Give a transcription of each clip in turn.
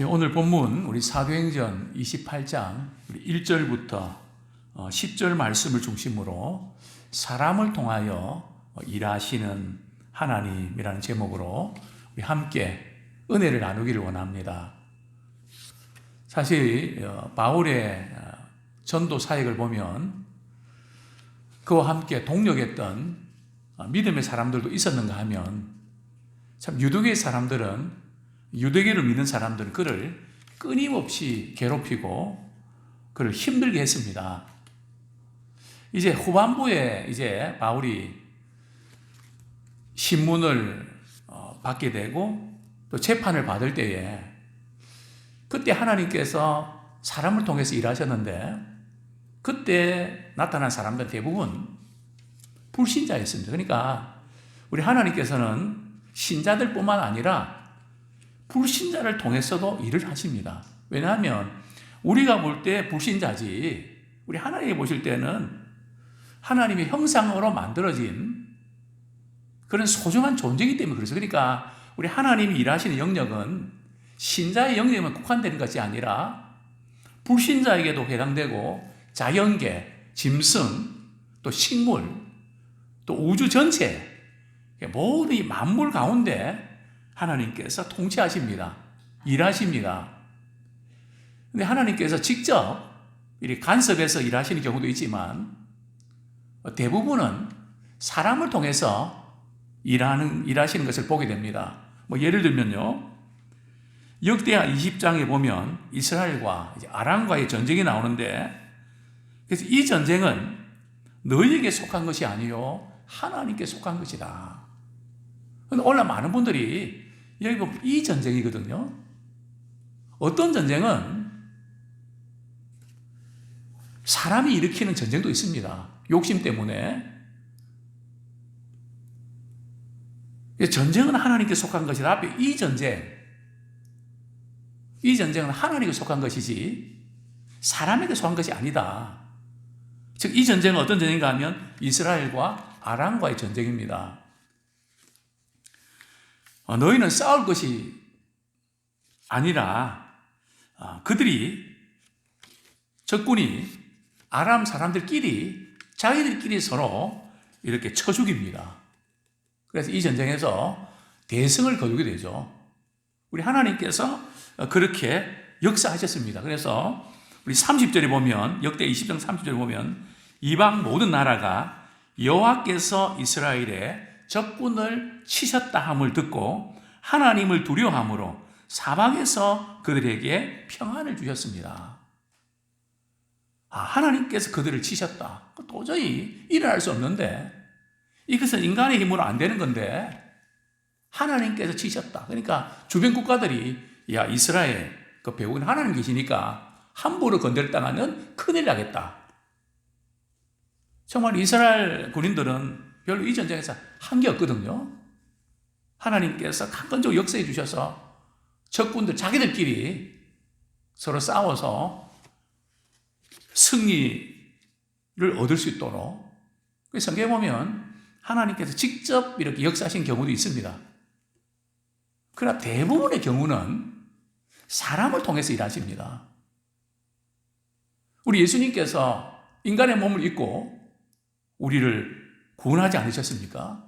오늘 본문 우리 사도행전 28장 1절부터 10절 말씀을 중심으로 사람을 통하여 일하시는 하나님이라는 제목으로 우리 함께 은혜를 나누기를 원합니다. 사실 바울의 전도 사역을 보면 그와 함께 동력했던 믿음의 사람들도 있었는가 하면 참 유대교의 사람들은 유대교를 믿는 사람들은 그를 끊임없이 괴롭히고 그를 힘들게 했습니다. 이제 후반부에 이제 바울이 신문을 받게 되고 또 재판을 받을 때에 그때 하나님께서 사람을 통해서 일하셨는데 그때 나타난 사람들 대부분 불신자였습니다. 그러니까 우리 하나님께서는 신자들뿐만 아니라 불신자를 통해서도 일을 하십니다. 왜냐하면 우리가 볼 때 불신자지 우리 하나님이 보실 때는 하나님의 형상으로 만들어진 그런 소중한 존재이기 때문에 그렇죠. 그러니까 우리 하나님이 일하시는 영역은 신자의 영역에만 국한되는 것이 아니라 불신자에게도 해당되고 자연계, 짐승, 또 식물, 또 우주 전체 모든 이 만물 가운데 하나님께서 통치하십니다. 일하십니다. 근데 하나님께서 직접 이렇게 간섭해서 일하시는 경우도 있지만 대부분은 사람을 통해서 일하시는 것을 보게 됩니다. 예를 들면요. 역대하 20장에 보면 이스라엘과 아람과의 전쟁이 나오는데 그래서 이 전쟁은 너희에게 속한 것이 아니요 하나님께 속한 것이다. 근데 오늘 많은 분들이 여기 보면 이 전쟁이거든요. 어떤 전쟁은 사람이 일으키는 전쟁도 있습니다. 욕심 때문에. 전쟁은 하나님께 속한 것이다. 앞에 이 전쟁은 하나님께 속한 것이지 사람에게 속한 것이 아니다. 즉, 이 전쟁은 어떤 전쟁인가 하면 이스라엘과 아람과의 전쟁입니다. 너희는 싸울 것이 아니라 적군이 아람 사람들끼리 자기들끼리 서로 이렇게 쳐 죽입니다. 그래서 이 전쟁에서 대승을 거두게 되죠. 우리 하나님께서 그렇게 역사하셨습니다. 그래서 우리 30절에 보면 역대 20장 30절에 보면 이방 모든 나라가 여호와께서 이스라엘의 적군을 치셨다 함을 듣고 하나님을 두려워함으로 사방에서 그들에게 평안을 주셨습니다. 하나님께서 그들을 치셨다. 도저히 일어날 수 없는데 이것은 인간의 힘으로 안 되는 건데 하나님께서 치셨다. 그러니까 주변 국가들이 야 이스라엘 그 배우는 하나님 계시니까 함부로 건드려 당하면 큰일 나겠다. 정말 이스라엘 군인들은 별로 이 전쟁에서 한 게 없거든요. 하나님께서 강건적으로 역사해 주셔서 적군들 자기들끼리 서로 싸워서 승리를 얻을 수 있도록 성경에 보면 하나님께서 직접 이렇게 역사하신 경우도 있습니다. 그러나 대부분의 경우는 사람을 통해서 일하십니다. 우리 예수님께서 인간의 몸을 입고 우리를 구원하지 않으셨습니까?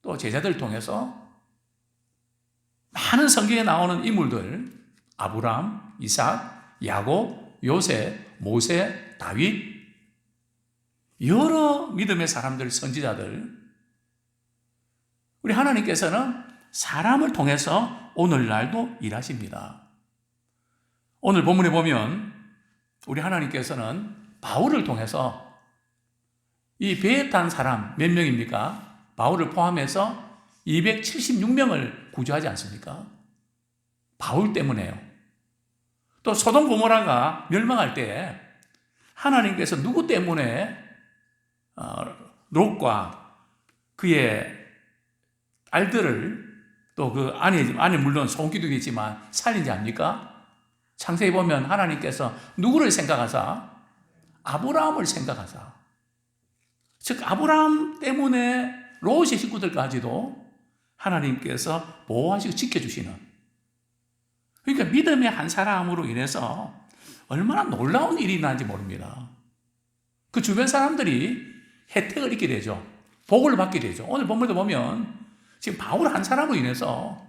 또 제자들을 통해서 많은 성경에 나오는 인물들 아브라함, 이삭, 야곱, 요셉, 모세, 다윗 여러 믿음의 사람들, 선지자들 우리 하나님께서는 사람을 통해서 오늘날도 일하십니다. 오늘 본문에 보면 우리 하나님께서는 바울을 통해서 이 배에 탄 사람 몇 명입니까? 바울을 포함해서 276명을 구조하지 않습니까? 바울 때문에요. 또 소돔 고모라가 멸망할 때 하나님께서 누구 때문에 롯과 그의 딸들을 또 그 아내 물론 소금기도 있지만 살린지 압니까? 창세기 보면 하나님께서 누구를 생각하사? 아브라함을 생각하사. 즉 아브라함 때문에 롯의 식구들까지도 하나님께서 보호하시고 지켜주시는 그러니까 믿음의 한 사람으로 인해서 얼마나 놀라운 일이 일어나는지 모릅니다. 그 주변 사람들이 혜택을 입게 되죠. 복을 받게 되죠. 오늘 본문에 보면 지금 바울 한 사람으로 인해서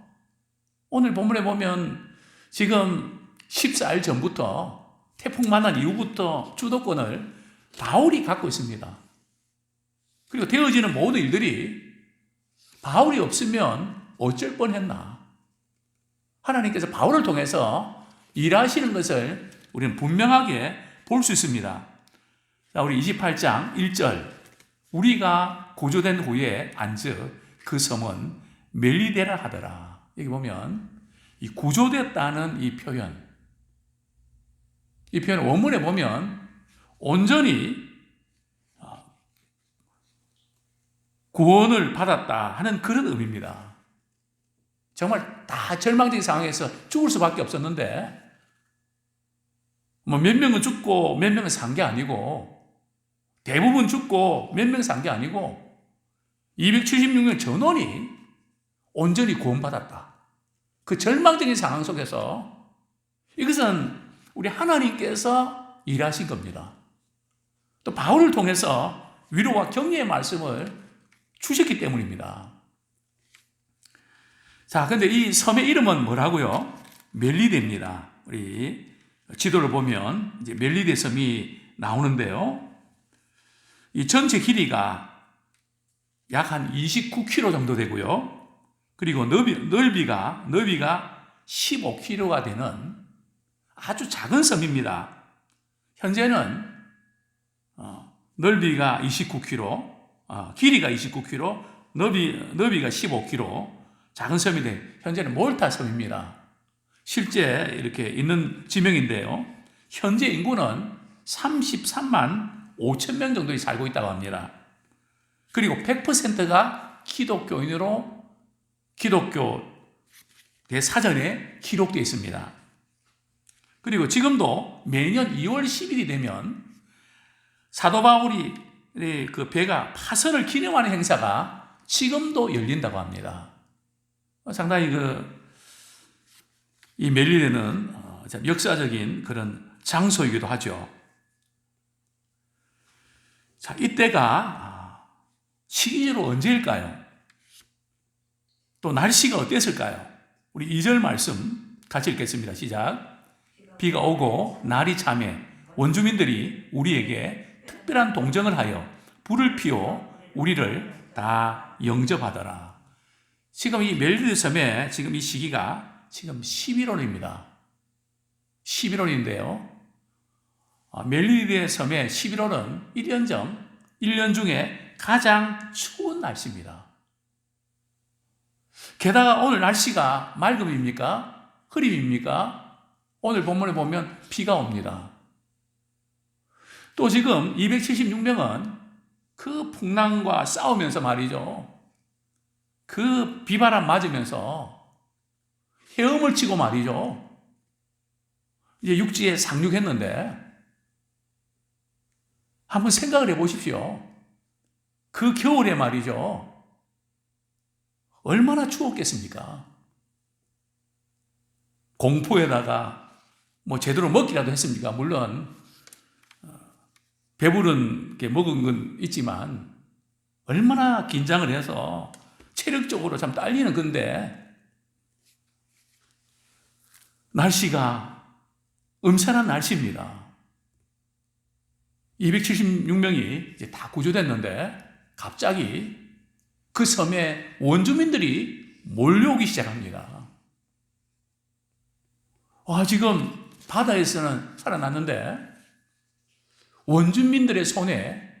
오늘 본문에 보면 지금 14일 전부터 태풍 만난 이후부터 주도권을 바울이 갖고 있습니다. 그리고 되어지는 모든 일들이 바울이 없으면 어쩔 뻔했나. 하나님께서 바울을 통해서 일하시는 것을 우리는 분명하게 볼 수 있습니다. 자, 우리 28장 1절. 우리가 구조된 후에 안즉 그 성은 멜리데라 하더라. 여기 보면 이 구조됐다는 이 표현. 이 표현 원문에 보면 온전히 구원을 받았다 하는 그런 의미입니다. 정말 다 절망적인 상황에서 죽을 수밖에 없었는데 뭐 몇 명은 죽고 몇 명은 산 게 아니고 대부분 죽고 몇 명 산 게 아니고 276명 전원이 온전히 구원받았다. 그 절망적인 상황 속에서 이것은 우리 하나님께서 일하신 겁니다. 또 바울을 통해서 위로와 격려의 말씀을 주셨기 때문입니다. 자, 근데 이 섬의 이름은 뭐라고요? 멜리데입니다. 우리 지도를 보면 이제 멜리데 섬이 나오는데요. 이 전체 길이가 약 한 29km 정도 되고요. 그리고 넓이가 15km가 되는 아주 작은 섬입니다. 현재는 넓이가 29km, 길이가 29km, 너비가 15km, 작은 섬이 돼. 현재는 몰타 섬입니다. 실제 이렇게 있는 지명인데요. 현재 인구는 33만 5천 명 정도 살고 있다고 합니다. 그리고 100%가 기독교인으로 기독교 대사전에 기록되어 있습니다. 그리고 지금도 매년 2월 10일이 되면 사도 바울이 그 배가 파선을 기념하는 행사가 지금도 열린다고 합니다. 상당히 이 멜리데는 역사적인 그런 장소이기도 하죠. 자, 이때가 시기적으로 언제일까요? 또 날씨가 어땠을까요? 우리 2절 말씀 같이 읽겠습니다. 시작. 비가 오고 날이 참해 원주민들이 우리에게 특별한 동정을 하여 불을 피워 우리를 다 영접하더라. 지금 이 멜리데 섬에 지금 이 시기가 지금 11월입니다. 11월인데요. 멜리데 섬의 11월은 1년 중에 가장 추운 날씨입니다. 게다가 오늘 날씨가 맑음입니까? 흐림입니까? 오늘 본문에 보면 비가 옵니다. 또 지금 276명은 그 풍랑과 싸우면서 말이죠. 그 비바람 맞으면서 헤엄을 치고 말이죠. 이제 육지에 상륙했는데 한번 생각을 해보십시오. 그 겨울에 말이죠. 얼마나 추웠겠습니까? 공포에다가 뭐 제대로 먹기라도 했습니까? 물론 배부른 게 먹은 건 있지만 얼마나 긴장을 해서 체력적으로 참 딸리는 건데 날씨가 음산한 날씨입니다. 276명이 이제 다 구조됐는데 갑자기 그 섬에 원주민들이 몰려오기 시작합니다. 지금 바다에서는 살아났는데 원주민들의 손에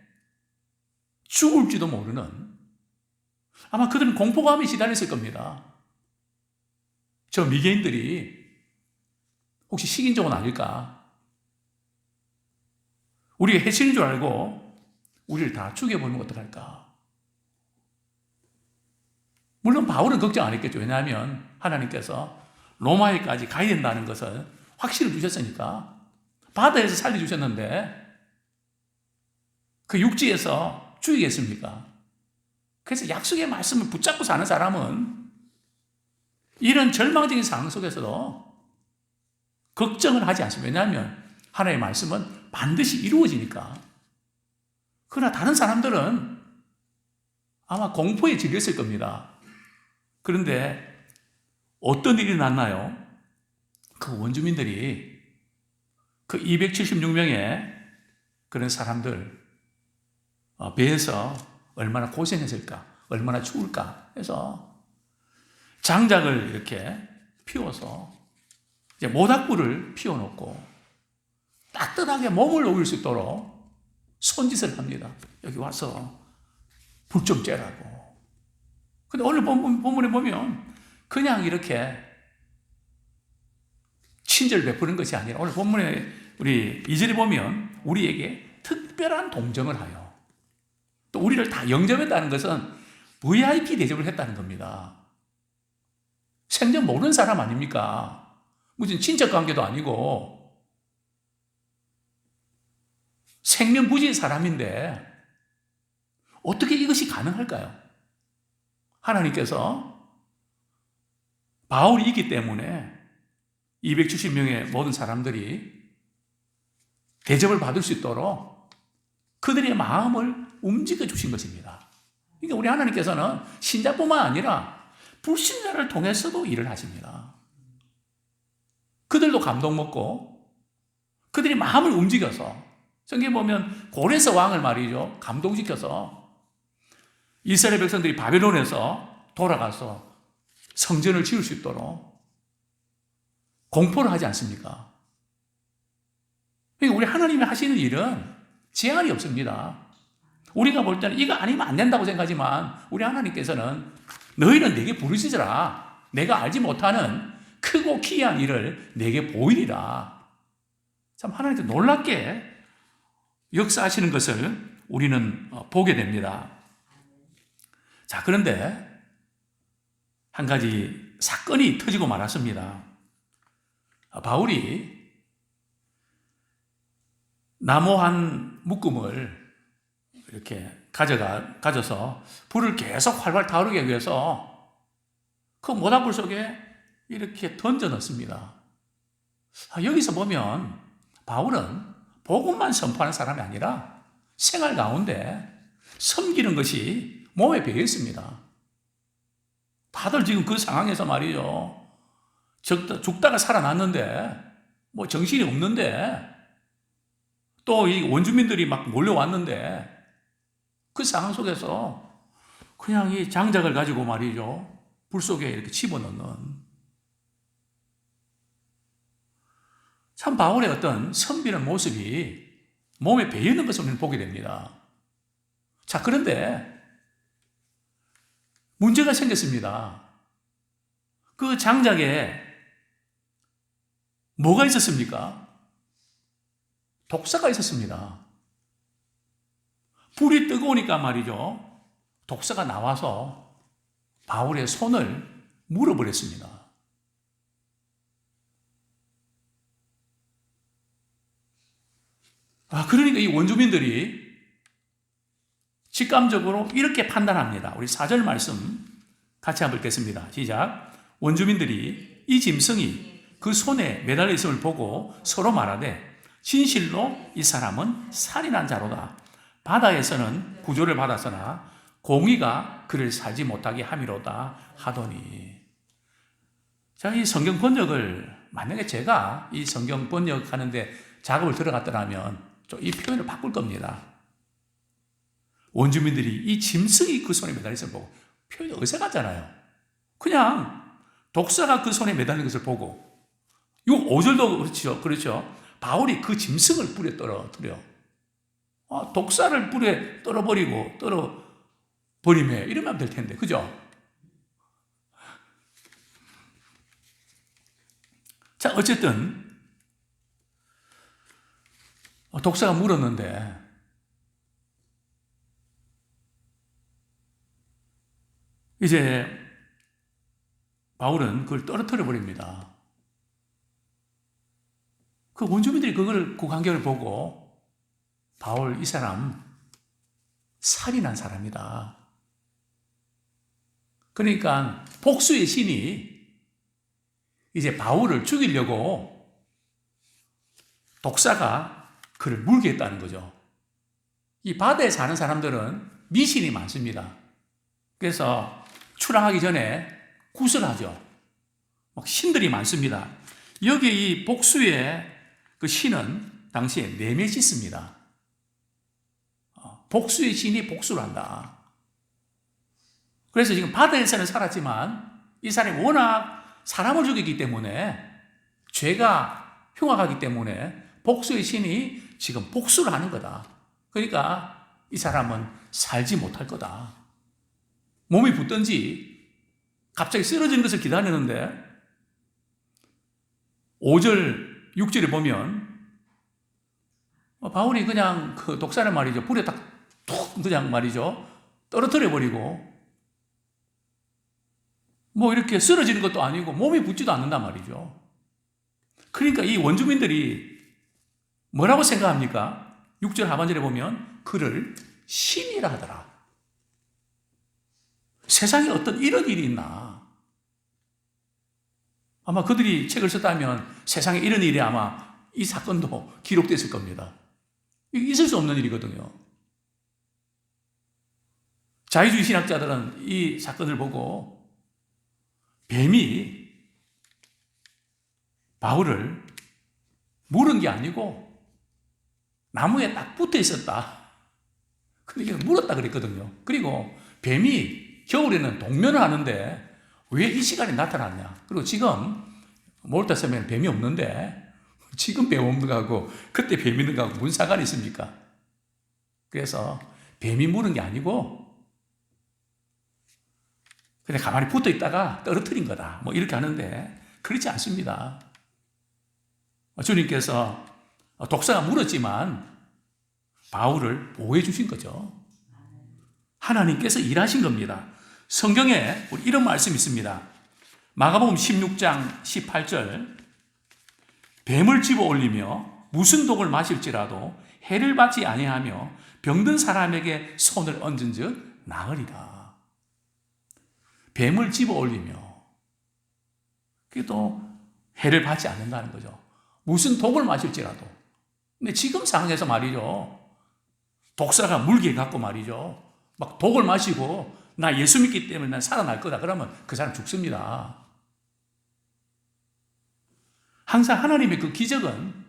죽을지도 모르는 아마 그들은 공포감에 시달렸을 겁니다. 저 미개인들이 혹시 식인종은 아닐까? 우리가 해치는 줄 알고 우리를 다 죽여버리면 어떡할까? 물론 바울은 걱정 안 했겠죠. 왜냐하면 하나님께서 로마에까지 가야 된다는 것을 확신을 주셨으니까 바다에서 살려주셨는데 그 육지에서 죽이겠습니까? 그래서 약속의 말씀을 붙잡고 사는 사람은 이런 절망적인 상황 속에서도 걱정을 하지 않습니다. 왜냐하면 하나님의 말씀은 반드시 이루어지니까. 그러나 다른 사람들은 아마 공포에 질렸을 겁니다. 그런데 어떤 일이 났나요? 그 원주민들이 그 276명의 그런 사람들 배에서 얼마나 고생했을까, 얼마나 추울까 해서 장작을 이렇게 피워서 이제 모닥불을 피워놓고 따뜻하게 몸을 녹일 수 있도록 손짓을 합니다. 여기 와서 불 좀 쬐라고. 근데 오늘 본문에 보면 그냥 이렇게 친절 베푸는 것이 아니라 오늘 본문에 우리 2절에 보면 우리에게 특별한 동정을 하여 또 우리를 다 영접했다는 것은 VIP 대접을 했다는 겁니다. 생전 모르는 사람 아닙니까? 무슨 친척 관계도 아니고 생면부지의 사람인데 어떻게 이것이 가능할까요? 하나님께서 바울이 있기 때문에 270명의 모든 사람들이 대접을 받을 수 있도록 그들의 마음을 움직여 주신 것입니다. 그러니까 우리 하나님께서는 신자뿐만 아니라 불신자를 통해서도 일을 하십니다. 그들도 감동 먹고 그들이 마음을 움직여서 성경에 보면 고레스 왕을 말이죠. 감동시켜서 이스라엘 백성들이 바벨론에서 돌아가서 성전을 지을 수 있도록 공포를 하지 않습니까? 그러니까 우리 하나님이 하시는 일은 제한이 없습니다. 우리가 볼 때는 이거 아니면 안 된다고 생각하지만 우리 하나님께서는 너희는 내게 부르짖으라. 내가 알지 못하는 크고 기이한 일을 내게 보이리라. 참 하나님께 놀랍게 역사하시는 것을 우리는 보게 됩니다. 자, 그런데 한 가지 사건이 터지고 말았습니다. 바울이 나무 한 묶음을 이렇게 가져서 불을 계속 활활 타오르게 하기 위해서 그 모닥불 속에 이렇게 던져 넣습니다. 여기서 보면 바울은 복음만 선포하는 사람이 아니라 생활 가운데 섬기는 것이 몸에 배어 있습니다. 다들 지금 그 상황에서 말이죠. 죽다가 살아났는데 뭐 정신이 없는데 또 이 원주민들이 막 몰려왔는데 그 상황 속에서 그냥 이 장작을 가지고 말이죠. 불 속에 이렇게 집어넣는 참 바울의 어떤 섬기는 모습이 몸에 배어 있는 것을 우리는 보게 됩니다. 자, 그런데 문제가 생겼습니다. 그 장작에 뭐가 있었습니까? 독사가 있었습니다. 불이 뜨거우니까 말이죠. 독사가 나와서 바울의 손을 물어버렸습니다. 그러니까 이 원주민들이 직감적으로 이렇게 판단합니다. 우리 4절 말씀 같이 한번 읽겠습니다. 시작. 원주민들이 이 짐승이 그 손에 매달려 있음을 보고 서로 말하되 진실로 이 사람은 살인한 자로다. 바다에서는 구조를 받았으나 공의가 그를 살지 못하게 함이로다 하더니. 자, 이 성경 번역을 만약에 제가 이 성경 번역하는데 작업을 들어갔더라면 이 표현을 바꿀 겁니다. 원주민들이 이 짐승이 그 손에 매달린 것을 보고 표현이 어색하잖아요. 그냥 독사가 그 손에 매달린 것을 보고 이 5절도 그렇죠. 바울이 그 짐승을 불에 떨어뜨려 독사를 불에 떨어버리매 이러면 될 텐데 그죠? 자, 어쨌든 독사가 물었는데 이제 바울은 그걸 떨어뜨려 버립니다. 그 원주민들이 그 광경을 보고 바울 이 사람 살인한 사람이다. 그러니까 복수의 신이 이제 바울을 죽이려고 독사가 그를 물게 했다는 거죠. 이 바다에 사는 사람들은 미신이 많습니다. 그래서 출항하기 전에 구슬하죠. 막 신들이 많습니다. 여기 이 복수의 그 신은 당시에 네메시스입니다. 복수의 신이 복수를 한다. 그래서 지금 바다에서는 살았지만 이 사람이 워낙 사람을 죽이기 때문에 죄가 흉악하기 때문에 복수의 신이 지금 복수를 하는 거다. 그러니까 이 사람은 살지 못할 거다. 몸이 붓든지 갑자기 쓰러지는 것을 기다리는데 5절, 6절에 보면 바울이 그냥 그 독사를 말이죠. 불에 딱 툭 그냥 말이죠. 떨어뜨려 버리고 뭐 이렇게 쓰러지는 것도 아니고 몸이 붓지도 않는단 말이죠. 그러니까 이 원주민들이 뭐라고 생각합니까? 6절 하반절에 보면 그를 신이라 하더라. 세상에 어떤 이런 일이 있나? 아마 그들이 책을 썼다면 세상에 이런 일이 아마 이 사건도 기록됐을 겁니다. 이게 있을 수 없는 일이거든요. 자유주의 신학자들은 이 사건을 보고 뱀이 바울을 물은 게 아니고 나무에 딱 붙어 있었다. 그러니까 물었다 그랬거든요. 그리고 뱀이 겨울에는 동면을 하는데 왜 이 시간에 나타났냐. 그리고 지금 몰타섬에는 뱀이 없는데 지금 뱀 없는 거하고 그때 뱀 있는 거하고 무슨 상관이 있습니까? 그래서 뱀이 물은 게 아니고 그냥 가만히 붙어 있다가 떨어뜨린 거다. 뭐 이렇게 하는데 그렇지 않습니다. 주님께서 독사가 물었지만 바울을 보호해 주신 거죠. 하나님께서 일하신 겁니다. 성경에 우리 이런 말씀이 있습니다. 마가복음 16장 18절 뱀을 집어 올리며 무슨 독을 마실지라도 해를 받지 아니하며 병든 사람에게 손을 얹은 즉 나으리라. 뱀을 집어 올리며 그게 또 해를 받지 않는다는 거죠. 무슨 독을 마실지라도. 근데 지금 상황에서 말이죠. 독사가 물개 갖고 말이죠. 막 독을 마시고 나 예수 믿기 때문에 난 살아날 거다. 그러면 그 사람 죽습니다. 항상 하나님의 그 기적은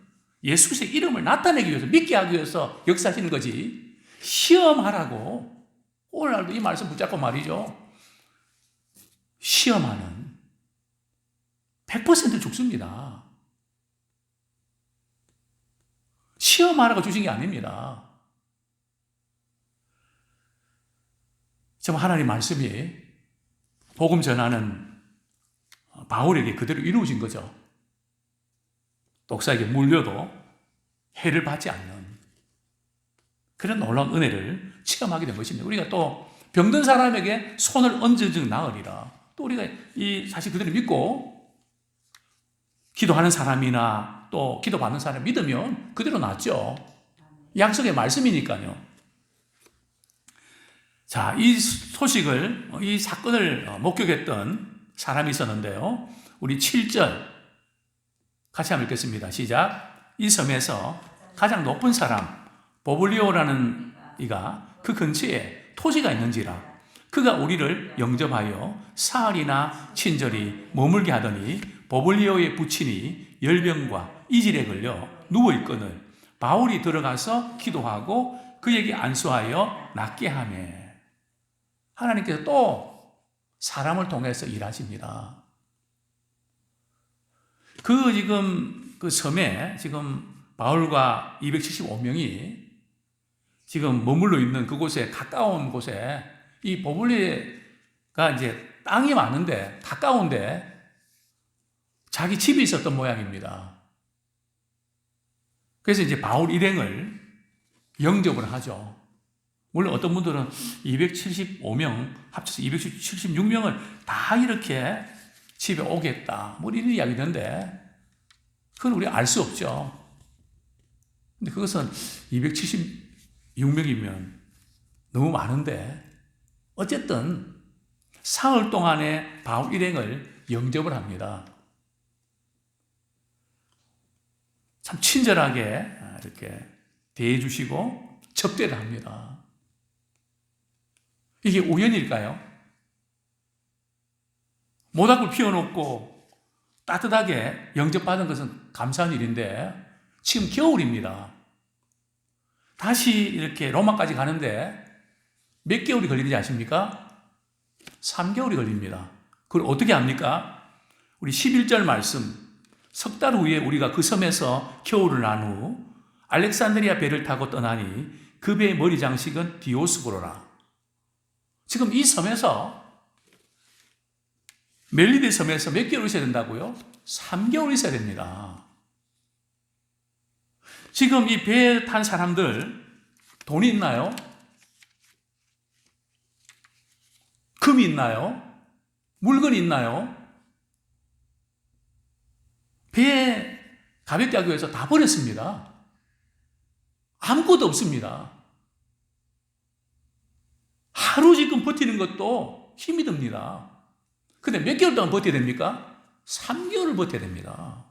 예수 그리스도의 이름을 나타내기 위해서 믿게 하기 위해서 역사하시는 거지. 시험하라고 오늘날도 이 말씀 붙잡고 말이죠. 시험하는 100% 죽습니다. 시험하라고 주신 게 아닙니다. 지금 하나님 말씀이 복음 전하는 바울에게 그대로 이루어진 거죠. 독사에게 물려도 해를 받지 않는 그런 놀라운 은혜를 체험하게 된 것입니다. 우리가 또 병든 사람에게 손을 얹은 즉 나으리라. 또 우리가 이 사실 그대로 믿고 기도하는 사람이나 또 기도받는 사람 믿으면 그대로 낫죠. 약속의 말씀이니까요. 자, 이 소식을, 이 사건을 목격했던 사람이 있었는데요. 우리 7절 같이 한번 읽겠습니다. 시작. 이 섬에서 가장 높은 사람 보블리오라는 이가 그 근처에 토지가 있는지라 그가 우리를 영접하여 사흘이나 친절히 머물게 하더니 보블리오의 부친이 열병과 이질에 걸려 누워있거늘 바울이 들어가서 기도하고 그에게 안수하여 낫게 하매. 하나님께서 또 사람을 통해서 일하십니다. 지금 그 섬에 지금 바울과 275명이 지금 머물러 있는 그곳에 가까운 곳에 이 보블리가 이제 땅이 많은데 가까운데 자기 집이 있었던 모양입니다. 그래서 이제 바울 일행을 영접을 하죠. 물론 어떤 분들은 275명 합쳐서 276명을 다 이렇게 집에 오겠다. 뭐 이런 이야기던데 그건 우리가 알 수 없죠. 근데 그것은 276명이면 너무 많은데 어쨌든 사흘 동안의 바울 일행을 영접을 합니다. 참 친절하게 이렇게 대해주시고 접대를 합니다. 이게 우연일까요? 모닥불 피워놓고 따뜻하게 영접받은 것은 감사한 일인데 지금 겨울입니다. 다시 이렇게 로마까지 가는데 몇 개월이 걸리는지 아십니까? 3개월이 걸립니다. 그걸 어떻게 합니까? 우리 11절 말씀, 석 달 후에 우리가 그 섬에서 겨울을 난 후 알렉산드리아 배를 타고 떠나니 그 배의 머리 장식은 디오스고로라. 지금 이 섬에서 멜리데 섬에서 몇 개월 있어야 된다고요? 3개월 있어야 됩니다. 지금 이 배에 탄 사람들 돈이 있나요? 금이 있나요? 물건이 있나요? 배에 가볍게 하기 위해서 다 버렸습니다. 아무것도 없습니다. 하루 지금 버티는 것도 힘이 듭니다. 근데 몇 개월 동안 버텨야 됩니까? 3개월을 버텨야 됩니다.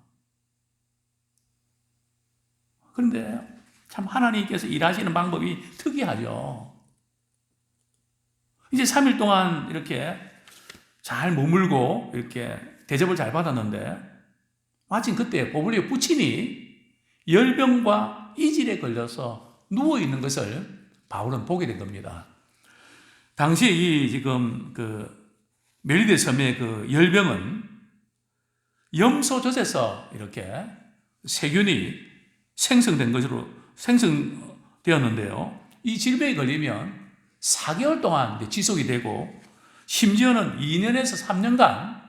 그런데 참 하나님께서 일하시는 방법이 특이하죠. 이제 3일 동안 이렇게 잘 머물고 이렇게 대접을 잘 받았는데 마침 그때 보블리오 부친이 열병과 이질에 걸려서 누워있는 것을 바울은 보게 된 겁니다. 당시에 이 지금 멜리데 섬의 그 열병은 염소젖에서 이렇게 세균이 생성된 것으로 생성되었는데요. 이 질병에 걸리면 4개월 동안 지속이 되고 심지어는 2년에서 3년간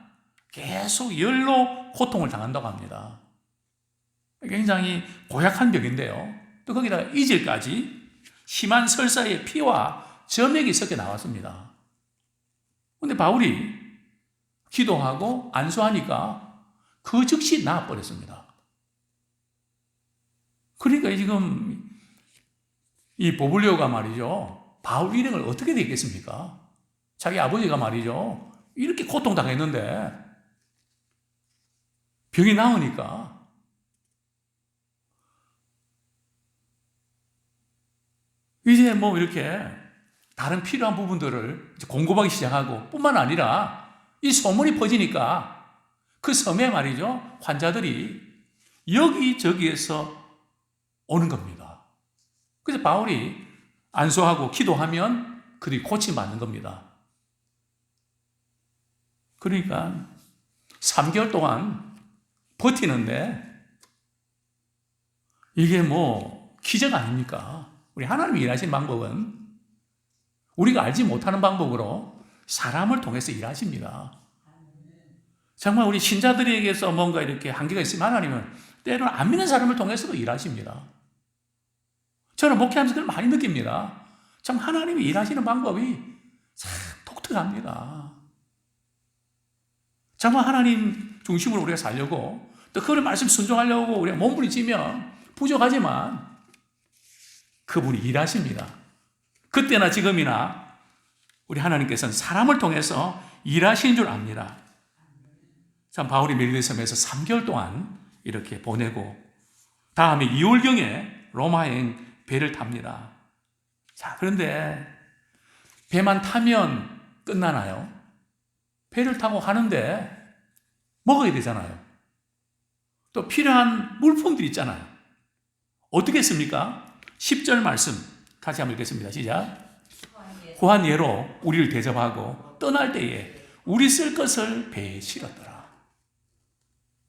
계속 열로 고통을 당한다고 합니다. 굉장히 고약한 병인데요. 또 거기다가 이질까지 심한 설사의 피와 점액이 섞여 나왔습니다. 그런데 바울이 기도하고 안수하니까 그 즉시 나아버렸습니다. 그러니까 지금 이 보블리오가 말이죠. 바울 일행을 어떻게 되겠습니까? 자기 아버지가 말이죠. 이렇게 고통당했는데 병이 나으니까 이제 뭐 이렇게 다른 필요한 부분들을 공급하기 시작하고 뿐만 아니라 이 소문이 퍼지니까 그 섬에 말이죠. 환자들이 여기저기에서 오는 겁니다. 그래서 바울이 안수하고 기도하면 그들이 고침받는 겁니다. 그러니까 3개월 동안 버티는데 이게 뭐 기적 아닙니까? 우리 하나님이 일하시는 방법은 우리가 알지 못하는 방법으로 사람을 통해서 일하십니다. 정말 우리 신자들에게서 뭔가 이렇게 한계가 있으면 하나님은 때로는 안 믿는 사람을 통해서도 일하십니다. 저는 목회하면서 그걸 많이 느낍니다. 참 하나님이 일하시는 방법이 참 독특합니다. 정말 하나님 중심으로 우리가 살려고 또 그분의 말씀 순종하려고 우리가 몸부림치면 부족하지만 그분이 일하십니다. 그때나 지금이나 우리 하나님께서는 사람을 통해서 일하시는 줄 압니다. 참 바울이 멜리데 섬에서 3개월 동안 이렇게 보내고 다음에 2월경에 로마행 배를 탑니다. 자, 그런데 배만 타면 끝나나요? 배를 타고 가는데 먹어야 되잖아요. 또 필요한 물품들이 있잖아요. 어떻게 했습니까? 10절 말씀 다시 한번 읽겠습니다. 시작. 후한 예로 우리를 대접하고 떠날 때에 우리 쓸 것을 배에 실었더라.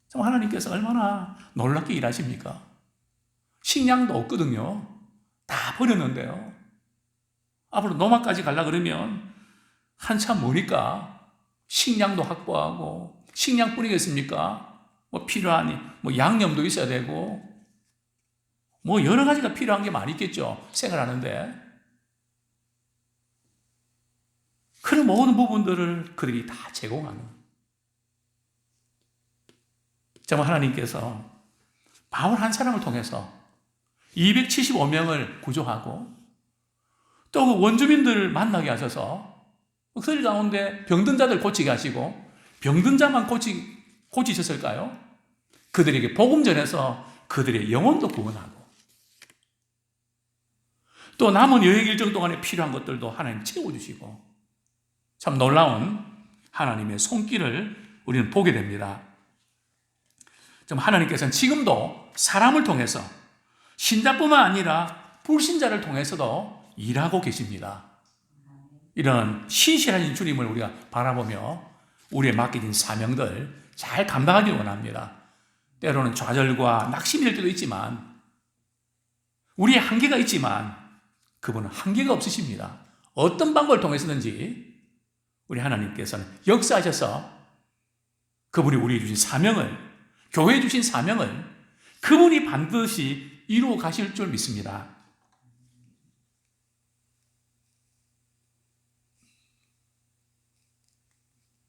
참 하나님께서 얼마나 놀랍게 일하십니까? 식량도 없거든요. 다 버렸는데요. 앞으로 노마까지 가려고 그러면 한참 머니까 식량도 확보하고 식량뿐이겠습니까? 뭐 필요한 뭐 양념도 있어야 되고 뭐 여러 가지가 필요한 게 많이 있겠죠. 생활하는데. 그런 모든 부분들을 그들이 다 제공하는. 정말 하나님께서 바울 한 사람을 통해서 275명을 구조하고 또 그 원주민들을 만나게 하셔서 그들 가운데 병든 자들 고치게 하시고 병든 자만 고치셨을까요? 그들에게 복음 전해서 그들의 영혼도 구원하고 또 남은 여행 일정 동안에 필요한 것들도 하나님 채워주시고 참 놀라운 하나님의 손길을 우리는 보게 됩니다. 좀 하나님께서는 지금도 사람을 통해서 신자뿐만 아니라 불신자를 통해서도 일하고 계십니다. 이런 신실하신 주님을 우리가 바라보며 우리의 맡겨진 사명들 잘 감당하기 원합니다. 때로는 좌절과 낙심이 될 때도 있지만 우리의 한계가 있지만 그분은 한계가 없으십니다. 어떤 방법을 통해서든지 우리 하나님께서는 역사하셔서 그분이 우리에게 주신 사명을, 교회에 주신 사명을 그분이 반드시 이루어 가실 줄 믿습니다.